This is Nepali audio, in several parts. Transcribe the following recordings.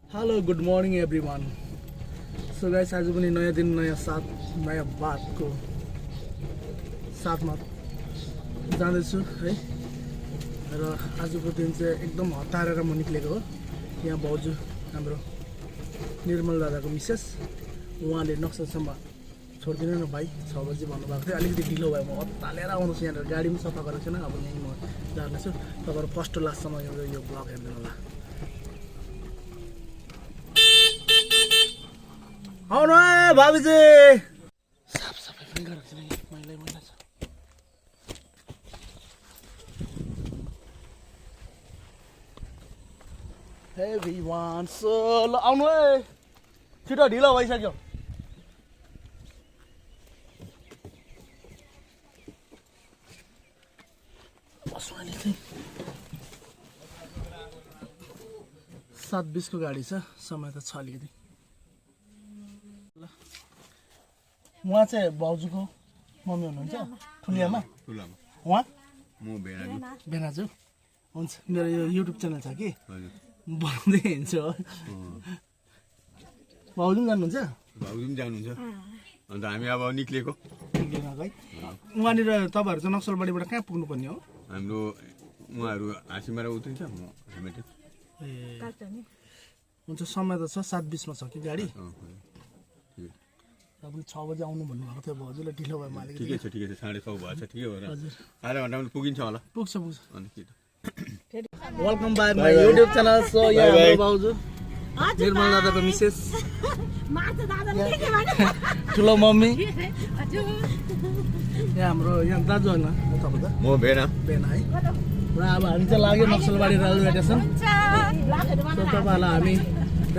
Hello good morning everyone. So guys आज पनि नयाँ दिन नयाँ बातको साथमा जाँदैछु है। र आजको दिन चाहिँ एकदम हतारेर म निक्लेको हो। यहाँ भाउजू हाम्रो निर्मल दादाको मिसेस उहाँले नक्सलसम्म छोडिदिनु न भाइ 6 बजी भन्नुभएको थियो। अलिकति ढिलो भयो, म हतालेर आउनुहोस्। यहाँनिर गाडी पनि सफा गरेको छैन। अब यहीँ म जाँदैछु। तपाईँहरू फर्स्ट टु लास्टसम्म यो ब्लग हेर्नु होला। आउनु है भाबीजी। साफ सफाइ पनि गरेको छैन, मैला छ। एभ्रिवान सो ल आउनु है, छिटो ढिलो भइसक्यो। बस अहिले चाहिँ 7:20 को गाडी छ। समय त छ अलिकति। उहाँ चाहिँ भाउजूको मम्मी हुनुहुन्छ ठुलियामा। उहाँ म बेनाजु हुन्छ। मेरो यो युट्युब च्यानल छ कि बनाउँदै हिँड्छु हो। भाउजू पनि जानुहुन्छ? भाउजू पनि जानुहुन्छ। अन्त हामी अब निक्लेको है। उहाँनिर तपाईँहरू चाहिँ नक्सलबारीबाट कहाँ पुग्नुपर्ने हो? हाम्रो उहाँहरू हाँसीमारा उत्रिन्छ, म हेमेटे। ए हुन्छ। समय त छ 7:20 मा छ कि गाडी। तपाईले 6 बजे आउनु भन्नुभएको थियो भाउजूले, ढिलो भयो मालिक। ठिकै छ 6:30 भएछ, ठिकै हो र। हजुर आधा घन्टामा पुगिन्छ होला। पुग्छ। अनि के त। Welcome back my YouTube channel. So यहाँ हाम्रो भाउजू निर्मल दादाको मिसेस, ठुलो मम्मी, यहाँ हाम्रो यहाँ दाजु होइन तपाईँ त? म भेना है। र अब हामी चाहिँ लाग्यो नक्सलबारी रेलवे स्टेसन। सो तपाईँहरूलाई हामी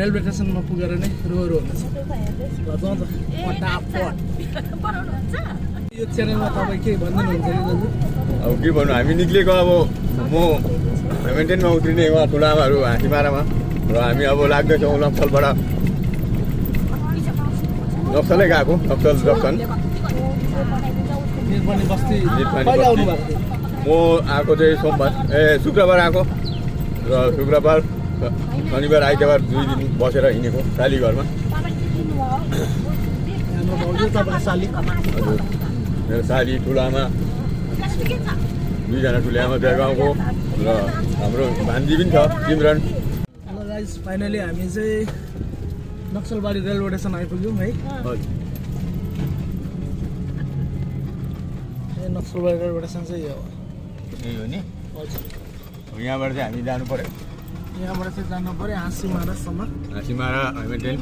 रेलवे स्टेसनमा पुगेर नै रोहरू हुनेछ। र जाउँ त फटाफट। यो च्यानलमा तपाईँ के भनिदिनुहुन्छ कि दाजु? अब के भन्नु, हामी निक्लेको। अब म हेमेन्टेनमा उत्रिने, उहाँ ठुलामाहरू हाँसीमारामा। र हामी अब लाग्दैछौँ नक्सलबाट। नक्सलै गएको, नक्सल जक्सन निर्मली बस्ती। कहिले आउनु भएको थियो? म आएको चाहिँ सोमबार शुक्रबार आएको। र शुक्रबार शनिबार आइतबार 2 दिन बसेर हिँडेको सालीघरमा। हाम्रो भाउजू तपाईँको साली? हजुर, मेरो साली ठुलामा 2 जना ठुलामा त्यहाँ गाउँको। र हाम्रो भान्जी पनि छ सिमरन। हेलो गाइस, फाइनली हामी चाहिँ नक्सलबारी रेलवे स्टेसन आइपुग्यौँ है। हजुर, नक्सलबारी रेलवे स्टेसन चाहिँ यो यही हो नि। हजुर, यहाँबाट चाहिँ हामी जानु पर्यो यहाँबाट चाहिँ जानु पर्यो हाँसीमारासम्म। हाँसीमारा हेमेन्टेन।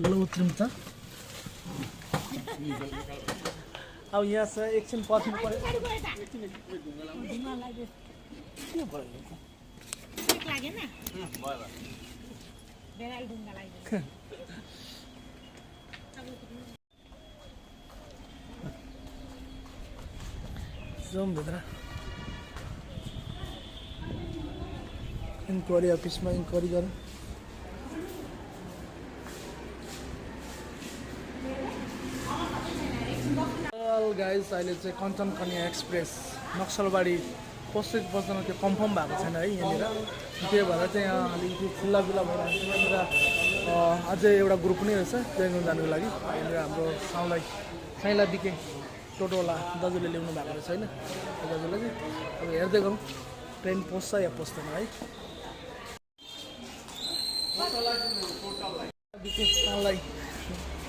ल उत्रिम त। अब यहाँ चाहिँ एकछिन पर्खिनु पर्यो। जाउँ भित्र। इन्क्वायरी अफिसमा इन्क्वायरी गरौँ। गाइस, अहिले चाहिँ कञ्चन कन्या एक्सप्रेस नक्सलबारी उपस्थित बस्न त्यो कन्फर्म भएको छैन है यहाँनिर। त्यही भएर चाहिँ यहाँ अलिकति खुल्ला भइरहेको छ। यहाँनिर अझै एउटा ग्रुप पनि रहेछ ट्रेनमा जानुको लागि। यहाँनिर हाम्रो साइला बिके टोटोवाला दाजुले ल्याउनु भएको रहेछ होइन। दाजुलाई चाहिँ अब हेर्दै गरौँ ट्रेन पस्छ या पस्दैन है। बिकेलाई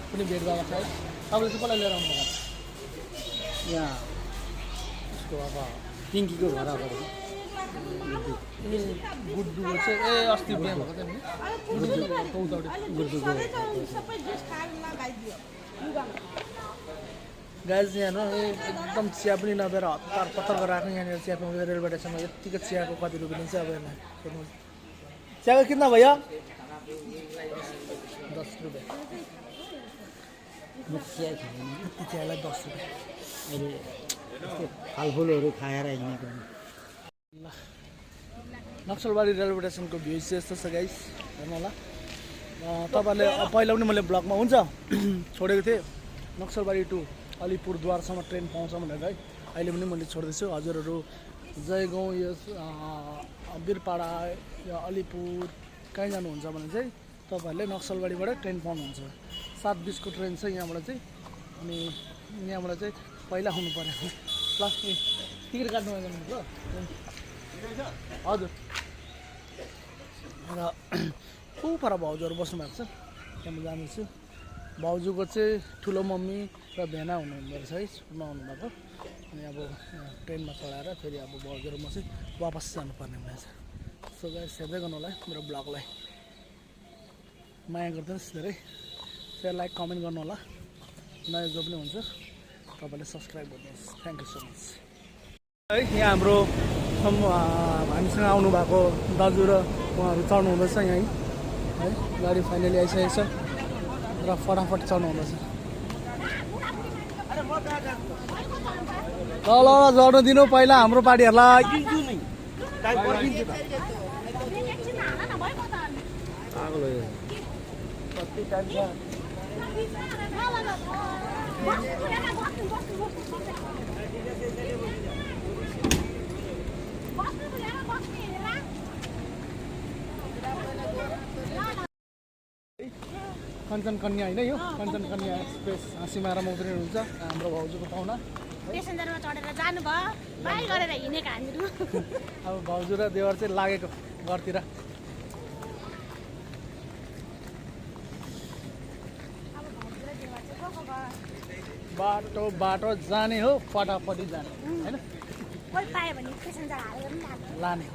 पनि भेट भएको छ है। तपाईँले चाहिँ कसलाई लिएर आउनुभएको? यहाँ उसको अब पिङ्कीको घर आएको ए गुड्डुको चाहिँ अस्ति बिहा भएको थियो नि। गुड्डुको गाइस यहाँ एकदम चिया पनि नभएर हतार पत्तर गरेर आएको। यहाँनिर चिया पाउँछ रेलवे स्टेसनमा। यत्तिको चियाको कति रुपियाँ लिन्छ अब यसलाई सोध्नु। चियाको कितना भयो? 10 रुपियाँ। चिया खाँदैन, यति चियालाई 10 रुपियाँ। अहिले यस्तो फलफुलहरू खाएर हिँडेको। ल नक्सलबारी रेलवे स्टेसनको भ्यू चाहिँ यस्तो छ गाइस, हेर्नु होला। तपाईँहरूले पहिला पनि मैले ब्लगमा हुन्छ छोडेको थिएँ नक्सलबारी टु अलिपुरद्वारसम्म ट्रेन पाउँछ भनेर है। अहिले पनि मैले छोड्दैछु। हजुरहरू जयगाउँ यस बिरपाडा या अलिपुर कहीँ जानुहुन्छ भने चाहिँ तपाईँहरूले नक्सलबारीबाट ट्रेन पाउनुहुन्छ 7:20 को ट्रेन छ यहाँबाट चाहिँ अनि यहाँबाट चाहिँ पहिला हुनु पर्यो ल टिकट काट्नु जानुहुन्छ हजुर र ऊ पर भाउजूहरू बस्नु भएको छ त्यहाँ म जाँदैछु भाउजूको चाहिँ ठुलो मम्मी र भेना हुनुहुँदो रहेछ है नआउनु भएको अनि अब ट्रेनमा चढाएर फेरि अब भाउजूहरू म चाहिँ वापस जानुपर्ने हुनेछ सो गाइस हेर्दै गर्नु होला मेरो ब्लगलाई माया गरिदिनुहोस् धेरै सेयर लाइक कमेन्ट गर्नु होला नयाँ जो पनि हुन्छ तपाईँले सब्सक्राइब गर्नुहोस् थ्याङ्क यू सो मच है यहाँ हाम्रो हामीसँग आउनु भएको दाजु र उहाँहरू चढ्नु हुँदैछ यहीँ है गाडी फाइनली आइसकेको छ र फटाफट चढ्नु हुँदैछ ल चढ्नु दिनु पहिला हाम्रो पार्टीहरूलाई कञ्चन कन्या होइन यो कञ्चन कन्या एक्सप्रेस हाँसीमारामा उत्रिनुहुन्छ हाम्रो भाउजूको पाहुना पेसेन्जरमा चढेर जानुभयो बाई गरेर हिँडेको हामीहरू अब भाउजू र देवर चाहिँ लागेको घरतिर बाटो बाटो जाने हो फटाफटी जाने होइन कोही पायो भने पेसेन्जर हालेर पनि लाने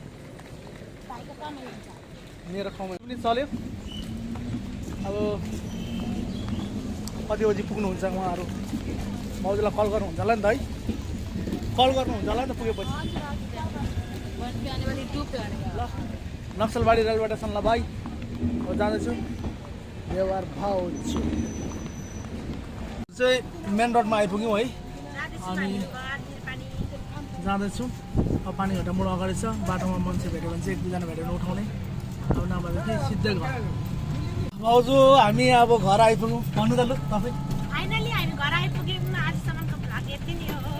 भाइको कमाइ हुन्छ मेरो कमाइ पनि चल्यो अब कति बजी पुग्नुहुन्छ उहाँहरू भाउजूलाई कल गर्नुहुन्छ होला नि त है कल गर्नुहुन्छ होला नि त पुगेपछि ल नक्सलबाडी रेलवे स्टेसन ल भाइ म जाँदैछु देवार भाउजू चाहिँ मेन रोडमा आइपुग्यौँ है अनि जाँदैछु अब पानी घट्टा मोड अगाडि छ बाटोमा मान्छे भेट्यो भने चाहिँ 1-2 जना भेट्यो भने उठाउने अब नभए चाहिँ सिधै घर भाउजू हामी अब घर आइपुग्यौँ भन्नु त लु तपाईँ फाइनली हामी घर आइपुग्यौँ आजसम्मको भ्लग यति नै हो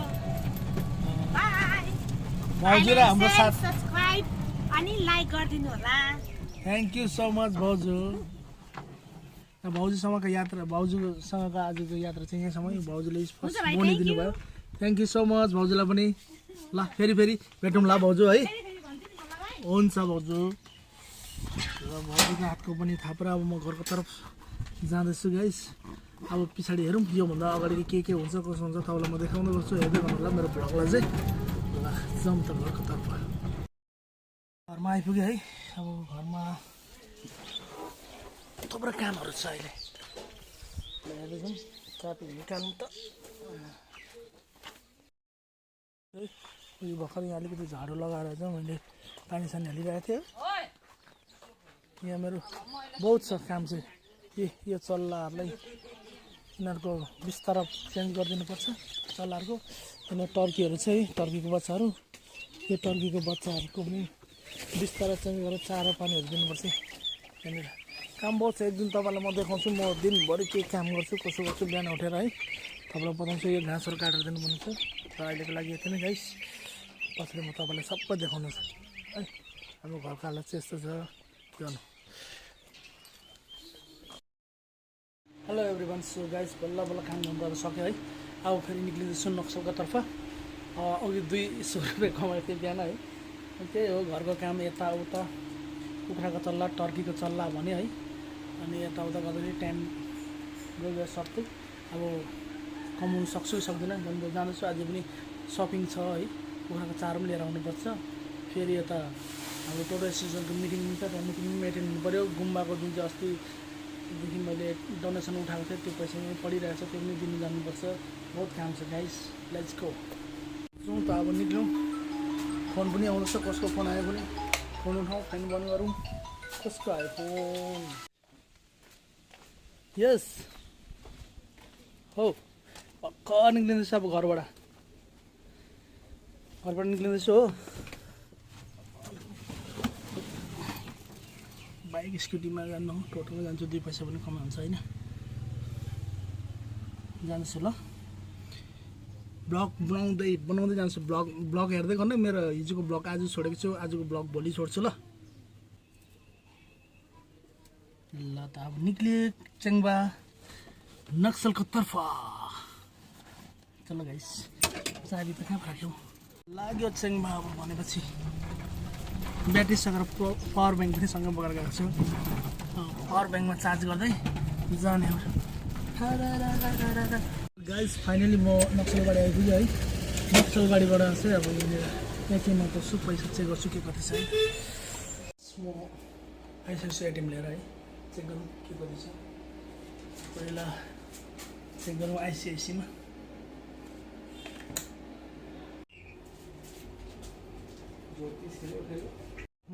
बाइ भाउजू र हाम्रो साथ सब्स्क्राइब अनि लाइक गरिदिनु होला थ्याङ्क यू सो मच भाउजू भाउजूसँगको यात्रा भाउजूसँगको आजको यात्रा चाहिँ यहाँसम्म भाउजूले बोनिदिनु भयो थ्याङ्क यू सो मच भाउजूलाई पनि ल फेरि भेटौँ ल भाउजू है हुन्छ भाउजू र भाउजूको हातको पनि थापेर अब म घरको तर्फ जाँदैछु गाइस अब पछाडि हेरौँ योभन्दा अगाडि के हुन्छ कसो हुन्छ तपाईँलाई म देखाउँदै गर्छु हेर्दै गर्नु होला मेरो भ्लगलाई चाहिँ ल जाउँ त घरको तर्फ घरमा आइपुग्यो है अब घरमा थुप्रो कामहरू छ अहिले हेर्दैछौँ चापी निकाल्नु त उयो भर्खर यहाँ अलिकति झाडु लगाएर चाहिँ मैले पानी सानी हालिरहेको थिएँ यहाँ मेरो बहुत छ काम चाहिँ यो चल्लाहरूलाई यिनीहरूको बिस्तारा चेन्ज गरिदिनुपर्छ चल्लाहरूको यिनीहरू टर्कीहरू छ है टर्कीको बच्चाहरू यो टर्कीको बच्चाहरूको पनि बिस्तारा चेन्ज गरेर चारो पानीहरू दिनुपर्छ यहाँनिर काम बहुत छ एक दिन तपाईँलाई म देखाउँछु म दिनभरि के काम गर्छु कसो गर्छु बिहान उठेर है तपाईँलाई बताउँछु यो घाँसहरू काटेर दिनुपर्ने छ र अहिलेको लागि यति नै गाइस पछाडि म तपाईँलाई सबै देखाउनु छ है हाम्रो घरको हालत चाहिँ यस्तो छ जानु हेलो एभ्रिवान सो गाइस बल्ल काम गर्नु सक्यो है अब फेरि निक्लिँदैछु नक्सलको तर्फ अघि 200 रुपियाँ कमाएको थिएँ बिहान है त्यही हो घरको काम यताउता कुखुराको चल्ला टर्कीको चल्ला भने है अनि यताउता गर्दाखेरि टाइम गयो सक्छु अब कमाउनु सक्छु सक्दिनँ भन्दै जाँदैछु आज पनि सपिङ छ है कुखुराको चारो पनि लिएर आउनुपर्छ फेरि यता हाम्रो टोटल एसोसिएसनको मिटिङ छ त्यहाँ मिटिङ पनि एटेन्ड हुनु पऱ्यो गुम्बाको जुन चाहिँ अस्तिदेखि मैले डोनेसन उठाएको थिएँ त्यो पैसा पनि पढिरहेको छ त्यो पनि दिनु जानुपर्छ बहुत काम छ गाइस लेट्स गो जाउँ त अब निक्लौँ फोन पनि आउँदैछ कसको फोन आयो भने फोन उठाउँ फ्यान बन्द गरौँ कसको आयो फोन यस हो भर्खर निक्लिँदैछु अब घरबाट निक्लिँदैछु हो बाइक स्कुटीमा जानु हो टोटोमा जान्छु 2 पैसा पनि कमाइ हुन्छ होइन जान्छु ल ब्लग बनाउँदै जान्छु ब्लग हेर्दै गर्नु मेरो हिजोको ब्लग आज छोडेको छु आजको ब्लग भोलि छोड्छु ल त अब निक्ले चेङ्बा नक्सलको तर्फ चलो गाइस चाबी त कहाँ राख्यौ लाग्यो चेङ्बा अब भनेपछि ब्याट्री सकेर पावर ब्याङ्क पनि सँगै बोकेर गएको छु पावर ब्याङ्कमा चार्ज गर्दै जाने हो गाइस फाइनली म नक्सलबाडी आइपुगेँ है नक्सलबाडीबाट चाहिँ अब एटिएममा पस्छु पैसा चेक गर्छु के कति छ है म आइसकेछु एटिएम लिएर है चेक गरौँ के कति छ पहिला चेक गरौँ आइसिआइसीमा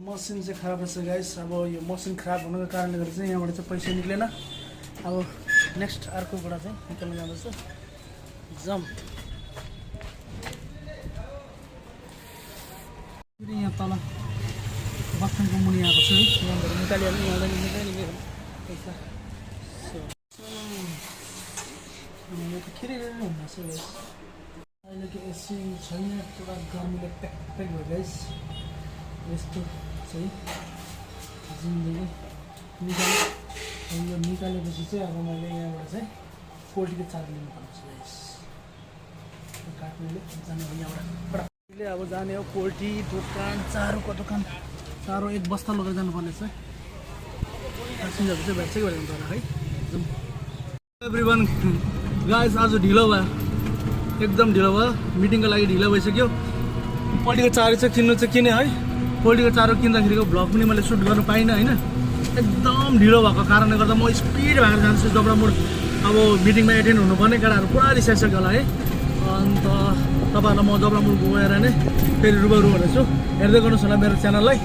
मसिन चाहिँ खराब रहेछ गाइस अब यो मसिन खराब हुनुको कारणले गर्दा चाहिँ यहाँबाट चाहिँ पैसा निक्लेन अब नेक्स्ट अर्कोबाट चाहिँ निकाल्न जाँदैछ जम फेरि यहाँ तल बस्तानको मुनि आएको छु है यहाँबाट निकालिहाल्नु यहाँबाट निकालिहाल्नु पैसा यो त खेरिरहेर हुँदैछ गाइस अहिलेको एसी छैन पुरा गर्मीले प्याक भयो गाइस यस्तो चाहिँ जिन्दगी यो निकालेपछि चाहिँ अब मैले यहाँबाट चाहिँ पोल्ट्रीको चारो लिनुपर्ने छ गाइस काट्नेले जाने हो यहाँबाट अहिले अब जाने हो पोल्ट्री दोकान चारोको दोकान चारो एक बस्ता लगेर जानुपर्ने छ प्यासेन्जरहरू चाहिँ भेट्छ कि भेट्दैन तर है एभ्रिवान गाइस आज ढिलो भयो एकदम ढिलो भयो मिटिङको लागि ढिलो भइसक्यो पोल्ट्रीको चारो चाहिँ किन्नु चाहिँ किने है पोल्ट्रीको चारो किन्दाखेरिको भ्लग पनि मैले सुट गर्नु पाइनँ होइन एकदम ढिलो भएको कारणले गर्दा म स्पिड भएर जान्छु जबडा मोड अब मिटिङमा एटेन्ड हुनुपर्ने केटाहरू पुरा रिसाइसक्यो होला है अन्त तपाईँहरूलाई म जबडा मोड गएर नै फेरि रुबरु हुनेछु हेर्दै गर्नुहोस् होला मेरो च्यानललाई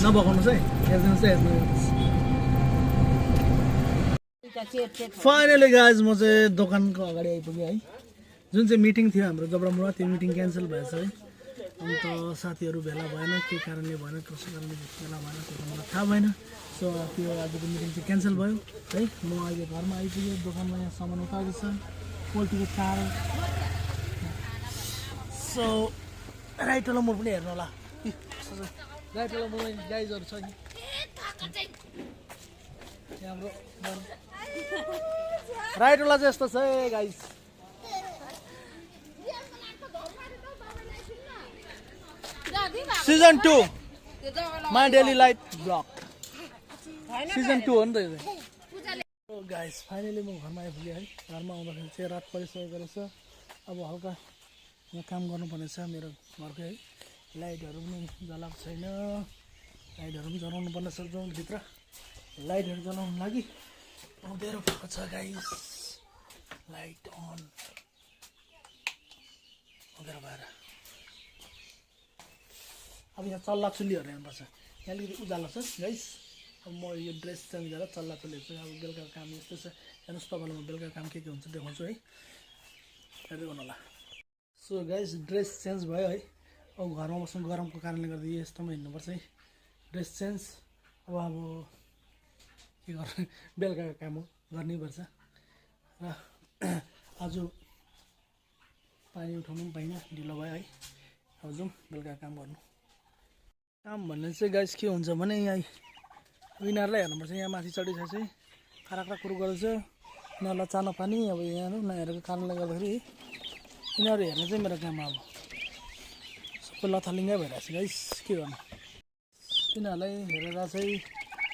नभगाउनुहोस् है हेरिदिनुहोस् है हेर्नुहोस् फाइनली गाइज म चाहिँ दोकानको अगाडि आइपुगेँ है जुन चाहिँ मिटिङ थियो हाम्रो जबडामुडमा त्यो मिटिङ क्यान्सल भएछ है अन्त साथीहरू भेला भएन के कारणले भएन कसो कारणले भेला भएन त्यो त मलाई थाहा भएन सो त्यो आजको मिटिङ चाहिँ क्यान्सल भयो है म अहिले घरमा आइपुगेँ दोकानमा यहाँ सामान उठाउँदैछ पोल्ट्रीको चारो सो राइट वाला मोड पनि हेर्नु होला राइट वाला मोड गाइजहरू छ नि हाम्रो राइट वाला चाहिँ यस्तो छ है guys season 2 my daily life blog season 2 हो नि त यो चाहिँ गाइस फाइनली म घरमा आइपुगेँ है घरमा आउँदाखेरि चाहिँ रात परिसकेको रहेछ अब हल्का यहाँ काम गर्नुपर्ने छ मेरो घरको है लाइटहरू पनि जलाएको छैन लाइटहरू पनि जलाउनु पर्ने छ भित्र लाइटहरू जलाउनु लागि अँध्यारो भएको छ गाइस लाइट अन अँध्यारो भएर अब यहाँ चल्ला चुल्लीहरू हेर्नुपर्छ यहाँ अलिकति उज्यालो छ गाइस अब म यो ड्रेस चेन्ज गरेर चल्ला चुल्लीहरू चाहिँ अब बेलुकाको काम यस्तो छ हेर्नुहोस् तपाईँलाई म बेलुका काम के हुन्छ देखाउँछु है हेर्दै गर्नु होला सो गाइस ड्रेस चेन्ज भयो है अब घरमा बस्नु गरमको कारणले गर्दा यस्तोमा हिँड्नुपर्छ है ड्रेस चेन्ज अब के गर्नु बेलुकाको काम हो गर्नैपर्छ र आज पानी उठाउनु पनि पाइनँ ढिलो भयो है अब जाउँ बेलुका काम गर्नु काम भन्ने चाहिँ गाइस के हुन्छ भने यहाँ यिनीहरूलाई हेर्नुपर्छ यहाँ माथि चढिसकेको चाहिँ खराखरा कुरो गर्दैछ यिनीहरूलाई चानो पानी अब यहाँ नहेरेको कारणले गर्दाखेरि यिनीहरू हेर्ने चाहिँ मेरो काम अब सबै लथालिङ्गै भइरहेको छ गाइस के गर्नु यिनीहरूलाई हेरेर चाहिँ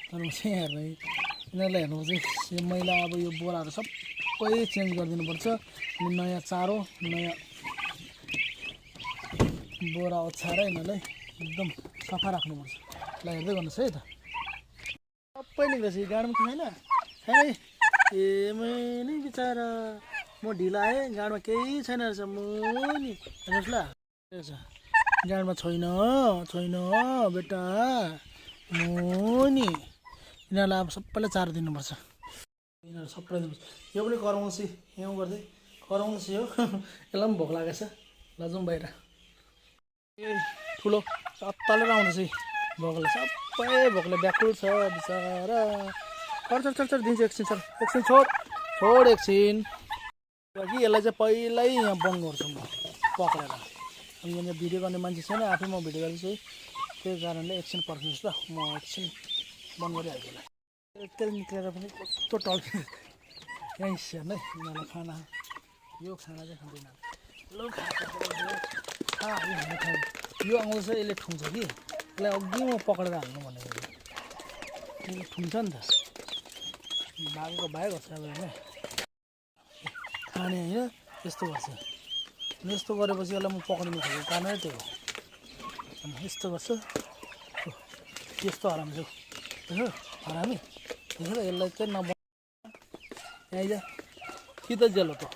हेर्ने यिनीहरूलाई हेर्नु चाहिँ यो मैला अब यो बोराहरू सबै चेन्ज गरिदिनुपर्छ अनि नयाँ चारो नयाँ बोरा ओछ्याएर यिनीहरूलाई एकदम सफा राख्नुपर्छ ल हेर्दै गर्नुहोस् है त सबै निक्लेछ यो गाडीमा छैन छैन ए मैले बिचरा म ढिलो आएँ गाडीमा केही छैन रहेछ म नि हेर्नुहोस् ल गाडीमा छैन छैन बेटा म नि यिनीहरूलाई अब सबैलाई चारो दिनुपर्छ यिनीहरू सबैलाई दिनुपर्छ यो पनि कराउँसी यहाँ गर्दै कराउँसी हो यसलाई पनि भोक लागेको छ ल जाउँ बाहिर ए ठुलो तलेर आउँदैछ भोकले सबै भोकले व्याकुल छ बिचरा चल चल चल चल दिन्छु एकछिन चल एकछिन छोड एकछिन कि यसलाई चाहिँ पहिल्यै यहाँ बन्द गर्छु म पक्रेर। अनि यहाँ भिडियो गर्ने मान्छे छैन, आफै म भिडियो गर्दैछु है, त्यही कारणले एकछिन पर्खिनुहोस् ल, म एकछिन बन्द गरिहाल्छु यसलाई। तेल निक्लेर पनि कस्तो टल्किन्छ यहीँ स्याहार्नु है यिनीहरूलाई खाना। यो खाना चाहिँ खाँदैन ल, यो आउँछ यसले ठुङ्छ कि, यसलाई अघि म पक्रेर हाल्नु भनेको यसले ठुङ्छ नि त, भागको भाग गर्छ अब होइन खाने होइन, यस्तो गर्छ। यस्तो गरेपछि यसलाई म पक्रिनु खोजेको कारणै त्यो हो। अनि यस्तो गर्छु, यस्तो हरामी छु देख्यो हरामी, देख्यो यसलाई चाहिँ यहाँ जा कि त जेल हो तँ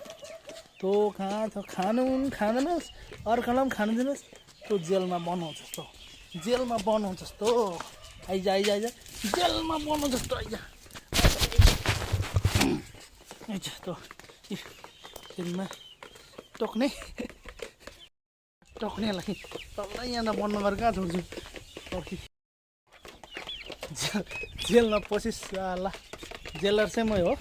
कहाँ छ, खानु खाँदैनस्, अर्कालाई पनि खानु दिनुहोस्, तँ जेलमा बनाउँछ जस्तो, जेलमा बनाउँछ जस्तो, आइज आइज आइज जेलमा बनाउँछ जस्तो, आइज आइज तँ जेलमा टोक्ने टोक्नेलाई तपाईँलाई यहाँ बन्द गरेर कहाँ छोड्छु पर्खी जेलमा पसिस ल। जेलर चाहिँ मै हो,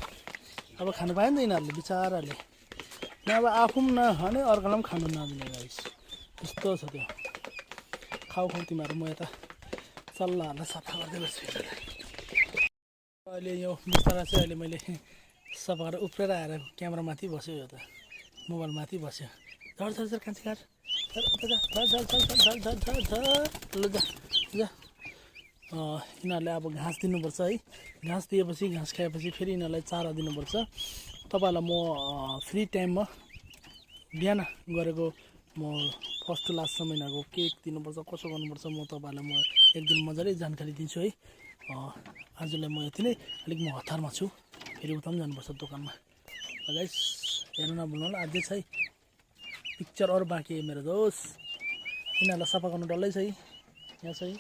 अब खानु पाएन त यिनीहरूले बिचाराहरूले, न अब आफू पनि नखाने अर्कालाई पनि खानु नदिने गाइस, यस्तो छ त्यो। खाऊ खाऊ तिमीहरू, म यता चल्लाहरूलाई सफा गर्दै गर्छु। अहिले यो बिस्तारा चाहिँ अहिले मैले सफा गरेर उफ्रेर आएर क्यामेरामाथि बस्यो, यो त मोबाइलमाथि बस्यो। झर झर झर कान्छी काट ल जा जा। यिनीहरूले अब घाँस दिनुपर्छ है, घाँस दिएपछि घाँस खाएपछि फेरि यिनीहरूलाई चारो दिनुपर्छ। तपाईँहरूलाई म फ्री टाइममा बिहान गरेको म फर्स्ट टु लास्टसम्म यिनीहरूको के दिनुपर्छ कसो गर्नुपर्छ म तपाईँहरूलाई म एक दिन मजाले जानकारी दिन्छु है। आजलाई म यति नै, अलिक म हतारमा छु, फेरि उता पनि जानुपर्छ दोकानमा। गाइस हेर्नु नभुल्नु होला, अझै छ है पिक्चर अरू बाँकी मेरो दोस्त। यिनीहरूलाई सफा गर्नु डल्लै छ है, यहाँ छ है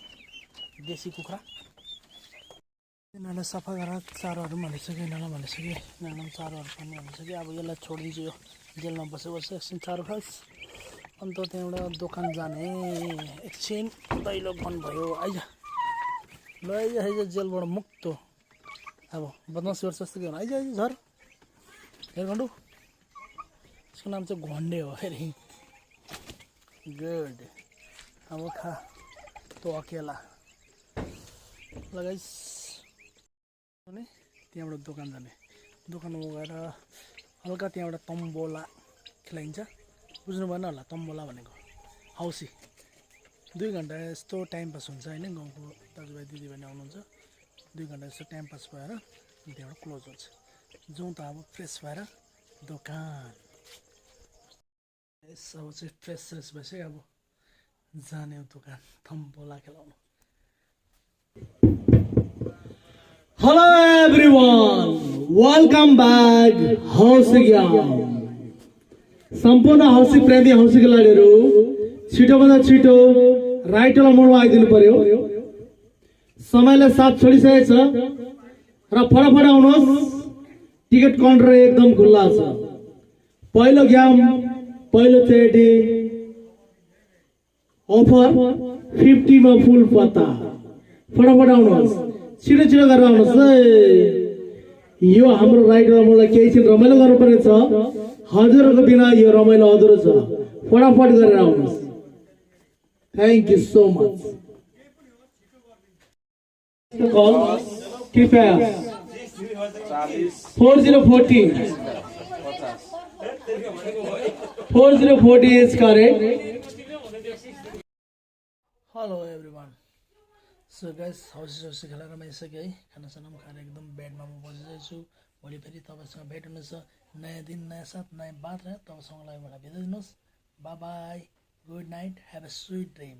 देसी कुखुरा, यिनीहरूलाई सफा गरेर चारोहरू पनि हालिसक्यो, यिनीहरूलाई हालिसक्यो, यिनीहरूलाई चारोहरू पनि हालिसक्यो। अब यसलाई छोडिदिन्छु, यो जेलमा बसेर एकछिन चारो खास, अन्त त्यहाँबाट दोकान जाने एकछिन दैलो बन्द भयो। आइज ल आइज आइज जेलबाट मुक्त, अब बदमास गर्छ जस्तो के भन्नु, आइज आइज झर हेर घन्टु, यसको नाम चाहिँ घन्डे हो फेरि। गुड, अब खा तो अकेला लगाइस। अनि त्यहाँबाट दोकान जाने, दोकानमा गएर हल्का त्यहाँबाट तम्बोला खेलाइन्छ, बुझ्नु भएन होला तम्बोला भनेको, हौसी 2 घन्टा यस्तो टाइम पास हुन्छ होइन, गाउँको दाजुभाइ दिदीबहिनी आउनुहुन्छ, 2 घन्टा जस्तो टाइम पास भएर त्यहाँबाट क्लोज हुन्छ। जाउँ त अब फ्रेस भएर दोकान, अब चाहिँ फ्रेस भएपछि अब जाने दोकान तम्बोला खेलाउनु। Hello everyone, welcome back हौसी ग्याङ। सम्पूर्ण हौसी प्रेमी हौसी खेलाडीहरू छिटोभन्दा छिटो राइट वाला मोडमा आइदिनु पर्यो, समयले साथ छोडिसकेको छ र फटाफट आउनुहोस्, टिकट काउन्टर एकदम खुल्ला छ। पहिलो गेम पहिलोचोटि अफर 50 मा फुल पत्ता, फटाफट आउनुहोस्, छिटो छिटो गरेर आउनुहोस् है। यो हाम्रो राइडर मलाई केही छिन रमाइलो गर्नुपर्ने छ, हजुरहरूको बिना यो रमाइलो अधुरो छ, फटाफट गरेर आउनुहोस्। Thank you so much. Call कृपया 4040 is correct. Hello everyone, so guys housie खेलेर आइसक्यो है, खानासाना पनि खाएर एकदम बेडमा म बसिरहेको छु। भोलि फेरि तपाईँसँग भेट हुनेछ, नयाँ दिन नयाँ साथ नयाँ बात र तपाईँसँगलाई मलाई बिदा दिनुहोस्। By by, good night, have a sweet dream.